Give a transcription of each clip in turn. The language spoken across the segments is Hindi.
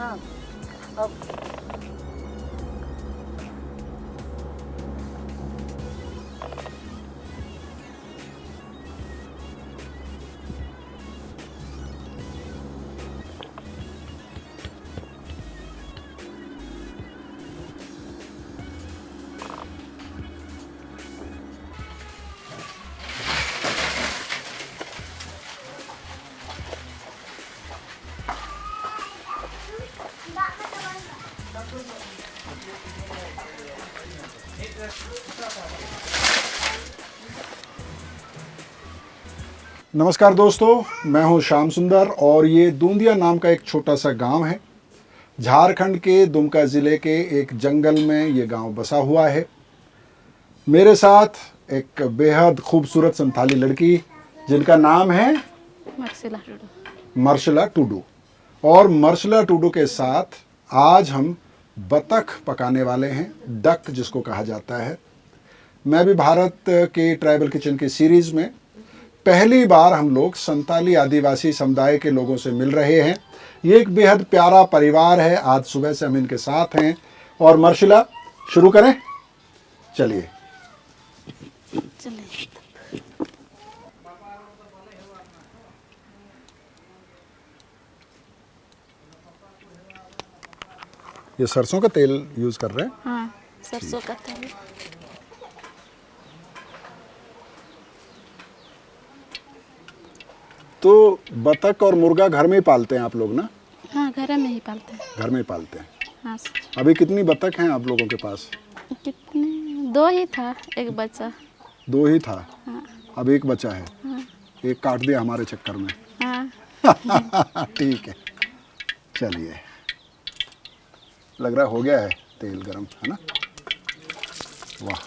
हाँ अब नमस्कार दोस्तों, मैं हूं श्याम सुंदर और ये दूंदिया नाम का एक छोटा सा गांव है। झारखंड के दुमका ज़िले के एक जंगल में ये गांव बसा हुआ है। मेरे साथ एक बेहद खूबसूरत संथाली लड़की जिनका नाम है मर्शला टुडू। और मर्शला टुडू के साथ आज हम बतख पकाने वाले हैं, डक जिसको कहा जाता है। मैं भी भारत के ट्राइबल किचन की सीरीज़ में पहली बार हम लोग संताली आदिवासी समुदाय के लोगों से मिल रहे हैं। ये एक बेहद प्यारा परिवार है। आज सुबह से हम इनके साथ हैं। और मर्शला, शुरू करें? चलिए। ये सरसों का तेल यूज कर रहे हैं? हाँ, सरसों का तेल। तो बतख और मुर्गा घर में ही पालते हैं आप लोग ना? हाँ, घर में ही पालते हैं। घर में ही पालते हैं। हाँ। अभी कितनी बतख हैं आप लोगों के पास? कितने? 2 ही था, एक बच्चा। 2 ही था। हाँ। अब एक बचा है। हाँ। एक काट दिया हमारे चक्कर में। हाँ। ठीक है, चलिए। लग रहा हो गया है तेल गरम, है ना? वाह,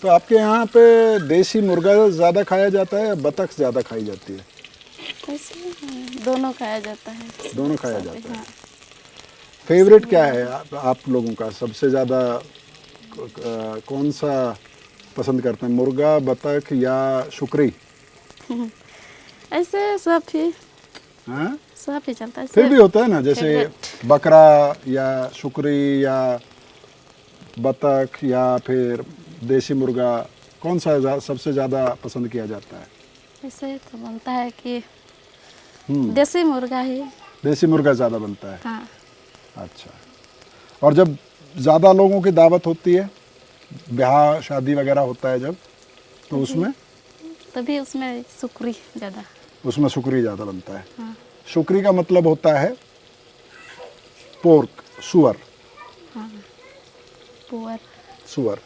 तो आपके यहाँ पे देसी मुर्गा ज़्यादा खाया जाता है या बतख ज़्यादा खाई जाती है? ऐसे दोनों खाया जाता है। दोनों खाया जाता है। हाँ। फेवरेट क्या है आप लोगों का? सबसे ज़्यादा कौन सा पसंद करते हैं, मुर्गा, बतख या शुकरी? ऐसे सब ही, हाँ, सब ही चलता है। फिर भी होता है ना, जैसे favorite। बकरा या शुकरी या बतख या फिर देसी मुर्गा, कौन सा सबसे ज़्यादा पसंद किया जाता है? ऐसे तो बनता है कि देसी मुर्गा ही। देसी मुर्गा ज़्यादा बनता है। हाँ। अच्छा। और जब ज़्यादा लोगों की दावत होती है, ब्याह शादी वगैरह होता है जब, तो उसमें उसमें सुकरी ज़्यादा। उसमें शुकरी ज़्यादा बनता है। हाँ। शुकरी का मतलब होता है पोर्क, सुअर। हाँ, पुअर। सुअर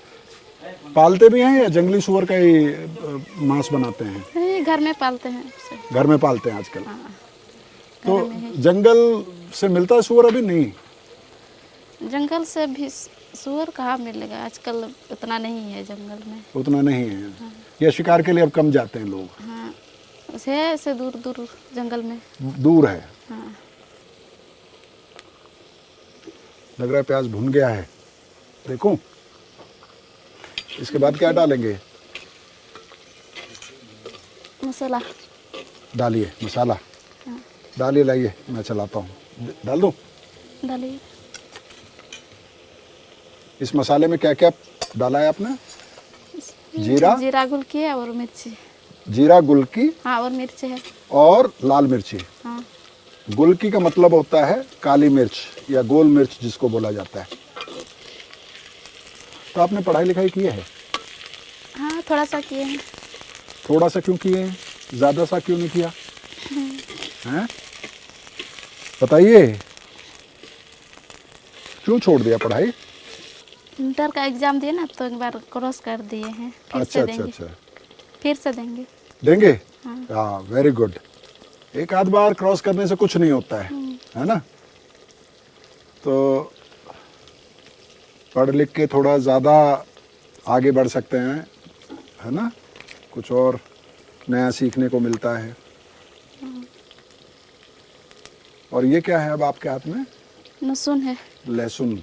पालते भी हैं या जंगली सुअर का ही मांस बनाते हैं? नहीं, घर में पालते हैं उसे। घर में पालते हैं आजकल। हाँ, तो घर में ही। जंगल से मिलता है सुअर? अभी नहीं। जंगल से भी सुअर कहाँ मिलेगा आजकल, उतना नहीं है जंगल में। उतना नहीं है। या शिकार के लिए अब कम जाते हैं लोग? हाँ, है ऐसे दूर दूर जंगल में। दूर है। हाँ। लग रहा है प्याज भुन गया है, देखूं? इसके बाद क्या डालेंगे? मसाला डालिए, मसाला हाँ। डालिए, लाइए, मैं चलाता हूँ। डाल दूँ? डालिए। इस मसाले में क्या क्या डाला है आपने? जीरा, जीरा गुलकी है और मिर्ची। जीरा गुलकी, हाँ, और मिर्ची है। और लाल मिर्ची। हाँ। गुलकी का मतलब होता है काली मिर्च या गोल मिर्च जिसको बोला जाता है। तो आपने पढ़ाई लिखाई की है? हाँ, थोड़ा सा किए हैं। थोड़ा सा क्यों किए हैं? ज़्यादा सा क्यों नहीं किया? हैं? बताइए, क्यों छोड़ दिया पढ़ाई? इंटर का एग्जाम दिए ना, तो एक बार क्रॉस कर दिए हैं। फिर अच्छा से अच्छा देंगे। अच्छा। फिर से देंगे। देंगे? हाँ, वेरी गुड। एक आध बार क्रॉस करने से कुछ नहीं होता है ना? तो पढ़ लिख के थोड़ा ज़्यादा आगे बढ़ सकते हैं, है ना? कुछ और नया सीखने को मिलता है। और ये क्या है अब आपके हाथ में? लहसुन है। लहसुन।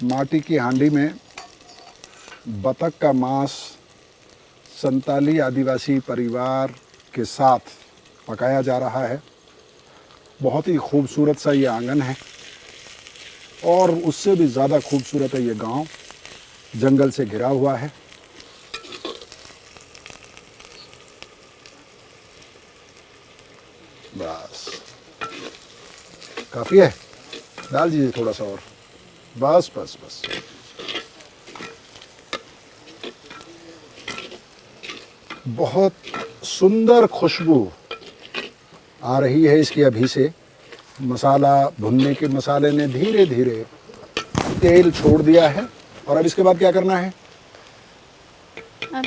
माटी की हांडी में बतख का मांस संताली आदिवासी परिवार के साथ पकाया जा रहा है। बहुत ही खूबसूरत सा ये आंगन है और उससे भी ज़्यादा खूबसूरत है ये गांव, जंगल से घिरा हुआ है। बस काफ़ी है, डाल दीजिए थोड़ा सा और। बस बस बस। बहुत सुंदर खुशबू आ रही है इसकी अभी से। मसाला भुनने के मसाले ने धीरे धीरे तेल छोड़ दिया है। और अब इसके बाद क्या करना है? अब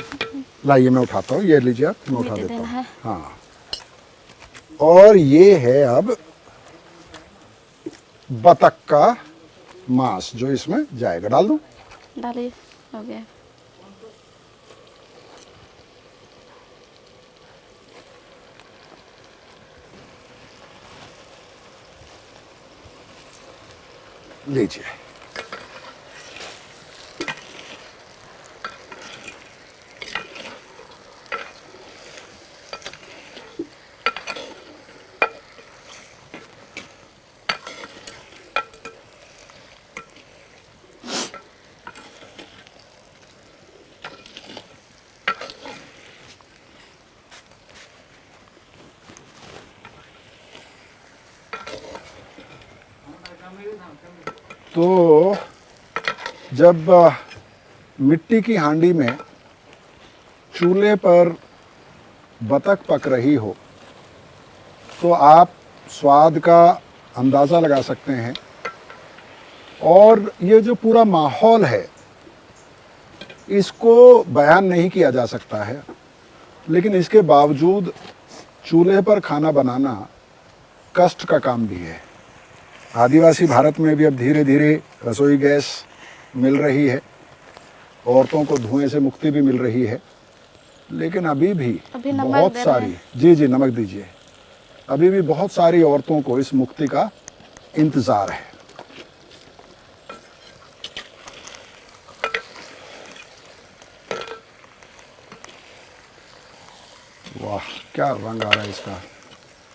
लाइए मैं उठाता हूँ, ये लीजिए आप, मैं उठा मीठे देता देना हूँ। है। हाँ, और ये है अब बतख का मांस जो इसमें जाएगा। डाल दूँ? डालिए, हो गया। लीजिए। तो जब मिट्टी की हांडी में चूल्हे पर बतख पक रही हो तो आप स्वाद का अंदाज़ा लगा सकते हैं। और ये जो पूरा माहौल है इसको बयान नहीं किया जा सकता है, लेकिन इसके बावजूद चूल्हे पर खाना बनाना कष्ट का काम भी है। आदिवासी भारत में भी अब धीरे धीरे रसोई गैस मिल रही है, औरतों को धुएं से मुक्ति भी मिल रही है, लेकिन अभी भी नमक बहुत दे रहे सारी, जी जी नमक दीजिए, अभी भी बहुत सारी औरतों को इस मुक्ति का इंतज़ार है। वाह क्या रंग आ रहा है इसका,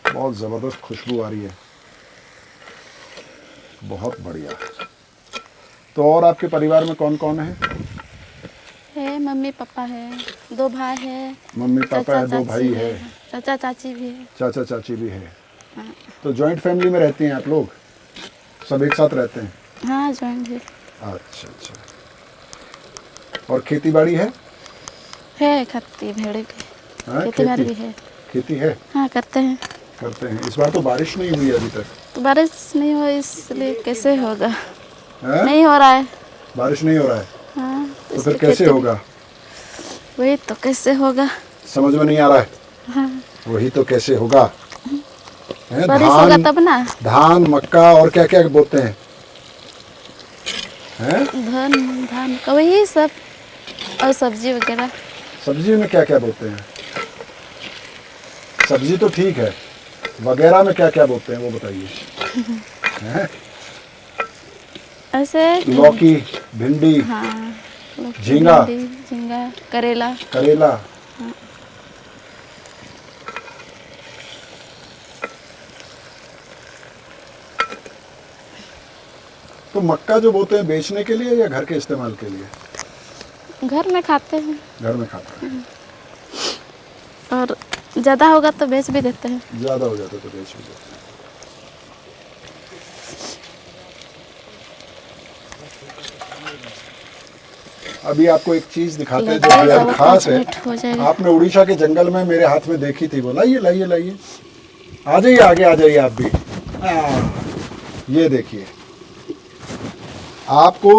बहुत ज़बरदस्त खुशबू आ रही है, बहुत बढ़िया। तो और आपके परिवार में कौन कौन है? मम्मी पापा है, 2 भाई है। मम्मी पापा है, 2 भाई है, चाचा चाची भी है। चाचा चाची भी है। हाँ। तो जॉइंट फैमिली में रहती हैं आप लोग? सब एक साथ रहते हैं? हाँ जॉइंट है। अच्छा अच्छा। और खेती बाड़ी है? खेती भेड़े की हाँ, खेती बाड़ी भी है। खेती है? हाँ करते हैं। करते हैं। इस बार तो बारिश नहीं हुई अभी तक। तो बारिश नहीं हो इसलिए कैसे होगा? है? नहीं हो रहा है। बारिश नहीं हो रहा है। हाँ तो फिर कैसे होगा? वही तो कैसे होगा समझ में नहीं आ रहा है। हाँ। वही तो कैसे होगा? है? बारिश होगा तब ना। धान मक्का और क्या क्या बोते हैं? हैं? धान का वही सब और सब्जी वगैरह। सब्जी में क्या क्या बोते हैं? सब्जी तो ठीक है, वगैरह में क्या क्या बोते हैं वो बताइए। हैं? ऐसे लौकी, भिंडी, हाँ, झींगा, झींगा, करेला। करेला। हाँ। तो मक्का जो बोते हैं बेचने के लिए या घर के इस्तेमाल के लिए? घर में खाते हैं। घर में खाते हैं। और ज़्यादा होगा तो बेच भी देते हैं। ज़्यादा हो जाता तो बेच भी देते हैं। अभी आपको एक चीज़ दिखाते हैं जो बेहद खास है। आपने उड़ीसा के जंगल में मेरे हाथ में देखी थी वो। लाइए लाइए लाइए, आ जाइए आगे, आ जाइए आप भी। ये देखिए, आपको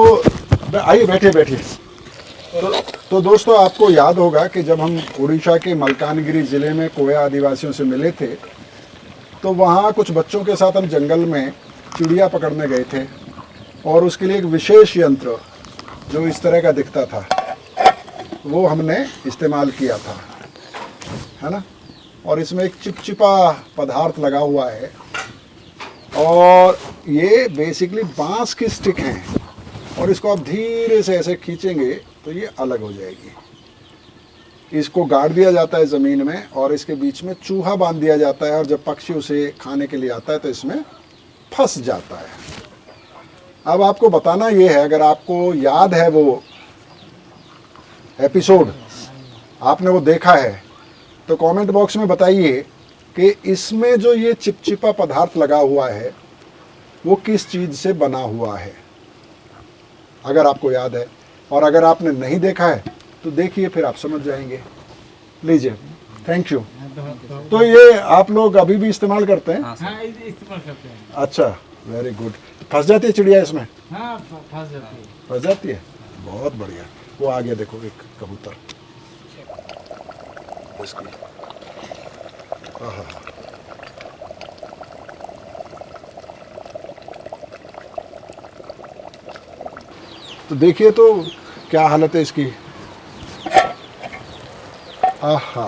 आइए, बैठिए बैठिए। तो तो दोस्तों आपको याद होगा कि जब हम उड़ीसा के मलकानगिरी ज़िले में कोया आदिवासियों से मिले थे तो वहाँ कुछ बच्चों के साथ हम जंगल में चिड़िया पकड़ने गए थे और उसके लिए एक विशेष यंत्र जो इस तरह का दिखता था वो हमने इस्तेमाल किया था, है ना। और इसमें एक चिपचिपा पदार्थ लगा हुआ है और ये बेसिकली बांस की स्टिक हैं और इसको आप धीरे से ऐसे खींचेंगे तो ये अलग हो जाएगी। इसको गाड़ दिया जाता है ज़मीन में और इसके बीच में चूहा बांध दिया जाता है और जब पक्षी उसे खाने के लिए आता है तो इसमें फंस जाता है। अब आपको बताना ये है, अगर आपको याद है वो एपिसोड, आपने वो देखा है तो कमेंट बॉक्स में बताइए कि इसमें जो ये चिपचिपा पदार्थ लगा हुआ है वो किस चीज़ से बना हुआ है, अगर आपको याद है। और अगर आपने नहीं देखा है तो देखिए, फिर आप समझ जाएंगे। लीजिए, थैंक यू। तो ये आप लोग अभी भी इस्तेमाल करते हैं? हाँ, इस्तेमाल करते हैं। अच्छा, वेरी गुड। फंस जाती है चिड़िया इसमें? हाँ, फंस जाती है। फंस जाती है, बहुत बढ़िया। वो आ गया, देखो एक कबूतर इसकी। आहा, तो देखिए तो क्या हालत है इसकी। आहा,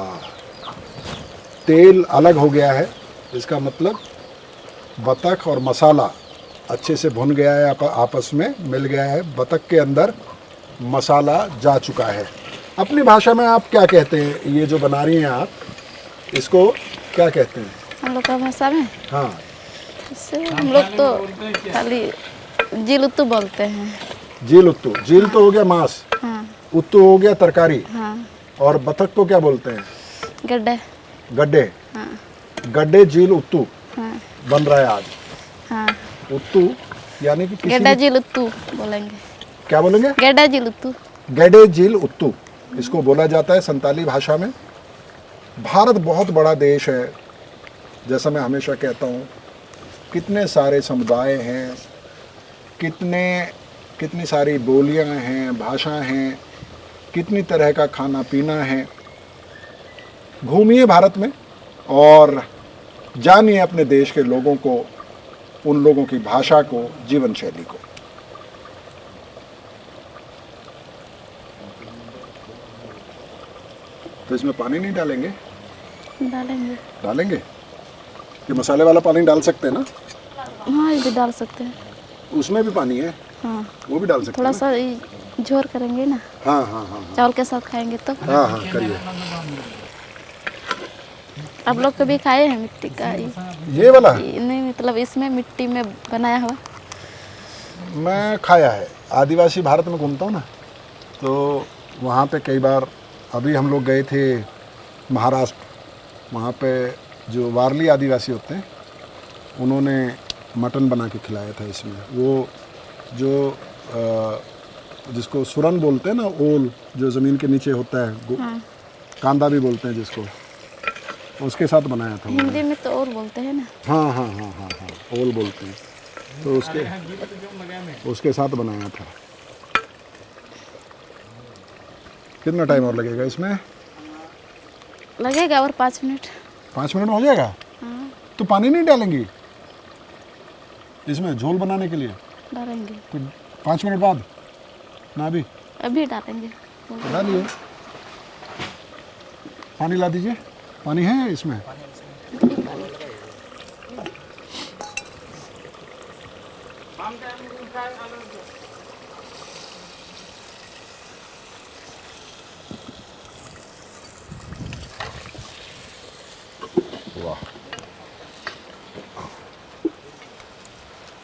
तेल अलग हो गया है, इसका मतलब बतख और मसाला अच्छे से भुन गया है, आपस में मिल गया है। बतख के अंदर मसाला जा चुका है। अपनी भाषा में आप क्या कहते हैं? ये जो बना रही हैं आप, इसको क्या कहते हैं हम लोग का भाषा में? हाँ, इससे हम लोग तो खाली जिलुत्तू बोलते हैं। जील उत्तू। जील तो हो गया मांस, हाँ उत्तू हो गया तरकारी, हाँ। और बतख को क्या बोलते हैं? गड्ढे। गड्ढे। हाँ गड्ढे जील उत्तू हाँ बन रहा है आज। हाँ। उत्तू यानी कि किसी गड्ढा जिलुत्तू बोलेंगे। क्या बोलेंगे? गड्ढा जिलुत्तू। गड्ढे झील उत्तू इसको बोला जाता है संताली भाषा में। भारत बहुत बड़ा देश है, जैसा मैं हमेशा कहता हूँ। कितने सारे समुदाय हैं, कितनी सारी बोलियां हैं, भाषाएं हैं, कितनी तरह का खाना पीना है। घूमिए भारत में और जानिए अपने देश के लोगों को, उन लोगों की भाषा को, जीवन शैली को। तो इसमें पानी नहीं डालेंगे? डालेंगे। डालेंगे। ये मसाले वाला पानी डाल सकते हैं ना? हाँ, ये भी डाल सकते हैं। उसमें भी पानी है? हाँ, वो भी डाल सकते थोड़ा हैं सा ये झोर करेंगे ना। हाँ हाँ हाँ चावल के साथ खाएंगे तो। हाँ हाँ करिए। आप लोग कभी खाए हैं मिट्टी का? ये वाला नहीं, मतलब इसमें मिट्टी में बनाया हुआ। मैं खाया है। आदिवासी भारत में घूमता हूँ ना, तो वहाँ पे कई बार, अभी हम लोग गए थे महाराष्ट्र, वहाँ पे जो वारली आदिवासी होते हैं उन्होंने मटन बना के खिलाया था इसमें। वो जो जिसको सुरन बोलते हैं ना, ओल जो ज़मीन के नीचे होता है, हाँ। कांदा भी बोलते हैं जिसको, उसके साथ बनाया था उन्होंने। हिंदी में तो और बोलते हैं ना। हाँ हाँ हाँ हाँ हाँ, ओल बोलते हैं। तो उसके साथ बनाया था। कितना टाइम और लगेगा इसमें? लगेगा और 5 मिनट। 5 मिनट में हो जाएगा? हाँ, तो पानी नहीं डालेंगी इसमें झोल बनाने के लिए? डालेंगे। तो 5 मिनट बाद ना? अभी डालेंगे। तो डालिए, पानी ला दीजिए। पानी है इसमें? वाह,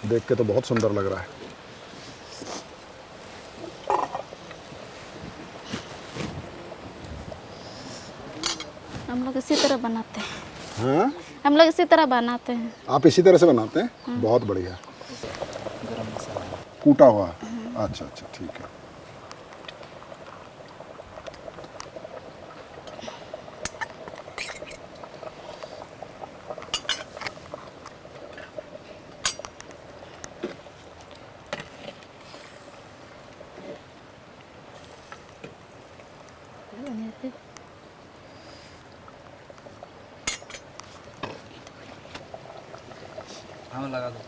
देख के तो बहुत सुंदर लग रहा है। हम लोग इसी तरह बनाते हैं। हाँ, हम लोग इसी तरह बनाते हैं। आप इसी तरह से बनाते हैं? बहुत बढ़िया। कूटा हुआ? अच्छा अच्छा, ठीक है। हाँ लगा दो।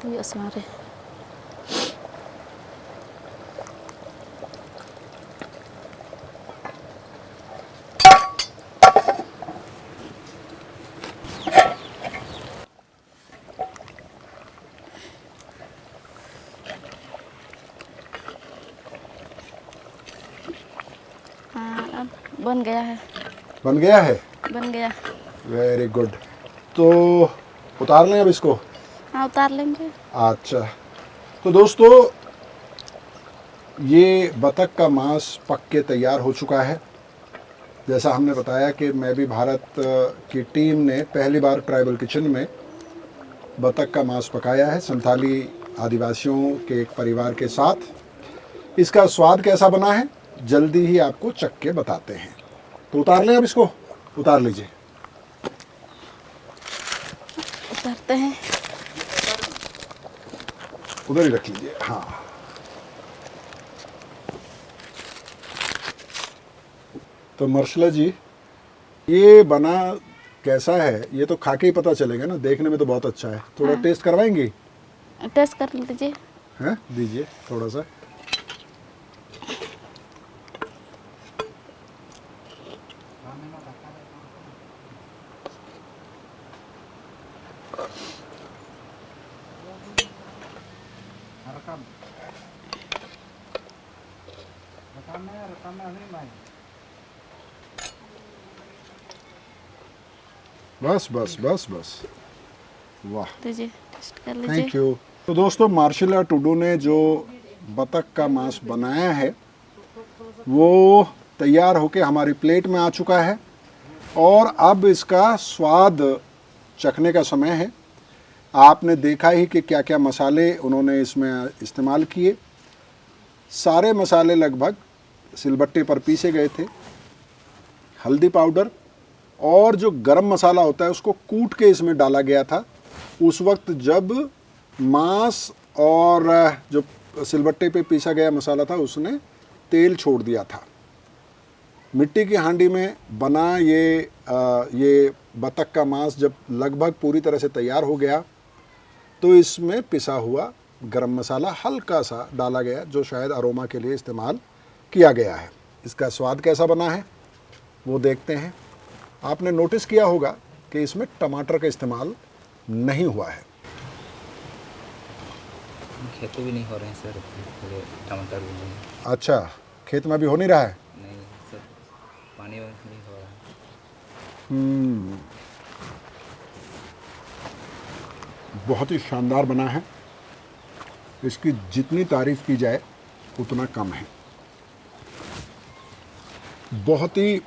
यस मारे हाँ अब बन गया है। बन गया है, बन गया। Very good. तो उतार लें अब इसको। हाँ उतार लेंगे। अच्छा, तो दोस्तों ये बतख का मांस पक के तैयार हो चुका है। जैसा हमने बताया कि मैं भी भारत की टीम ने पहली बार ट्राइबल किचन में बतख का मांस पकाया है संथाली आदिवासियों के एक परिवार के साथ। इसका स्वाद कैसा बना है जल्दी ही आपको चख के बताते हैं। तो उतार लें अब इसको, उतार लीजिए। उतारते हैं। उधर ही रख लीजिए। हाँ, तो मर्शला जी ये बना कैसा है ये तो खा के ही पता चलेगा ना, देखने में तो बहुत अच्छा है। थोड़ा हाँ। टेस्ट करवाएंगी? टेस्ट कर लीजिए। हैं, दीजिए थोड़ा सा। रकम नहीं भाई। बस बस बस बस, वाह, लीजिए टेस्ट कर लीजिए। Thank you. तो दोस्तों मार्शला टुडू ने जो बतख का मांस बनाया है वो तैयार होके हमारी प्लेट में आ चुका है और अब इसका स्वाद चखने का समय है। आपने देखा ही कि क्या क्या मसाले उन्होंने इसमें इस्तेमाल किए। सारे मसाले लगभग सिलबट्टे पर पीसे गए थे। हल्दी पाउडर और जो गरम मसाला होता है उसको कूट के इसमें डाला गया था उस वक्त जब मांस और जो सिलबट्टे पे पीसा गया मसाला था उसने तेल छोड़ दिया था। मिट्टी की हांडी में बना ये बतख का मांस जब लगभग पूरी तरह से तैयार हो गया तो इसमें पिसा हुआ गरम मसाला हल्का सा डाला गया जो शायद अरोमा के लिए इस्तेमाल किया गया है। इसका स्वाद कैसा बना है वो देखते हैं। आपने नोटिस किया होगा कि इसमें टमाटर का इस्तेमाल नहीं हुआ है। खेतों भी नहीं हो रहे हैं सर, थोड़े टमाटर भी नहीं। अच्छा, खेत में अभी हो नहीं रहा है। नहीं सर, पानी नहीं हो रहा है। बहुत ही शानदार बना है। इसकी जितनी तारीफ की जाए उतना कम है। बहुत ही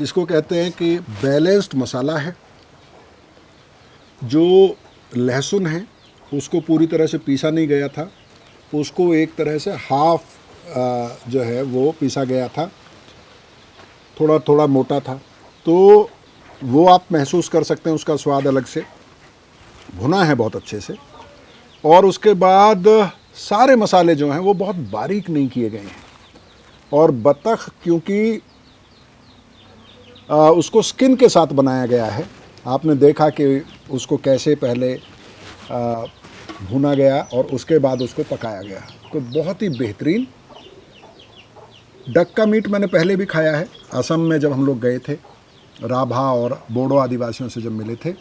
इसको कहते हैं कि बैलेंस्ड मसाला है। जो लहसुन है उसको पूरी तरह से पीसा नहीं गया था, उसको एक तरह से हाफ जो है वो पीसा गया था, थोड़ा थोड़ा मोटा था, तो वो आप महसूस कर सकते हैं। उसका स्वाद अलग से भुना है बहुत अच्छे से। और उसके बाद सारे मसाले जो हैं वो बहुत बारीक नहीं किए गए हैं। और बतख क्योंकि उसको स्किन के साथ बनाया गया है, आपने देखा कि उसको कैसे पहले भुना गया और उसके बाद उसको पकाया गया। तो बहुत ही बेहतरीन। डक का मीट मैंने पहले भी खाया है असम में जब हम लोग गए थे, राभा और बोडो आदिवासियों से जब मिले थे,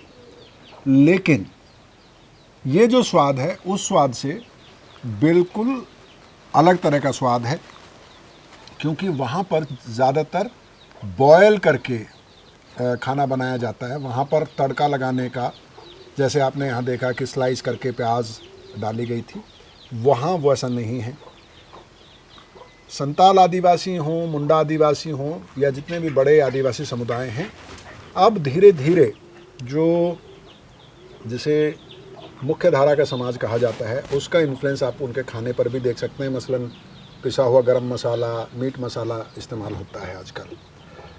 लेकिन ये जो स्वाद है उस स्वाद से बिल्कुल अलग तरह का स्वाद है, क्योंकि वहाँ पर ज़्यादातर बॉयल करके खाना बनाया जाता है। वहाँ पर तड़का लगाने का, जैसे आपने यहाँ देखा कि स्लाइस करके प्याज डाली गई थी, वहाँ वैसा नहीं है। संताल आदिवासी हों, मुंडा आदिवासी हों या जितने भी बड़े आदिवासी समुदाय हैं, अब धीरे धीरे जो जिसे मुख्य धारा का समाज कहा जाता है उसका इन्फ्लुएंस आप उनके खाने पर भी देख सकते हैं। मसलन पिसा हुआ गरम मसाला, मीट मसाला इस्तेमाल होता है आजकल।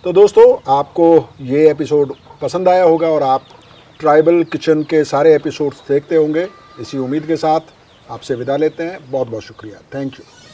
तो दोस्तों आपको ये एपिसोड पसंद आया होगा और आप ट्राइबल किचन के सारे एपिसोड्स देखते होंगे। इसी उम्मीद के साथ आपसे विदा लेते हैं। बहुत बहुत शुक्रिया। Thank you.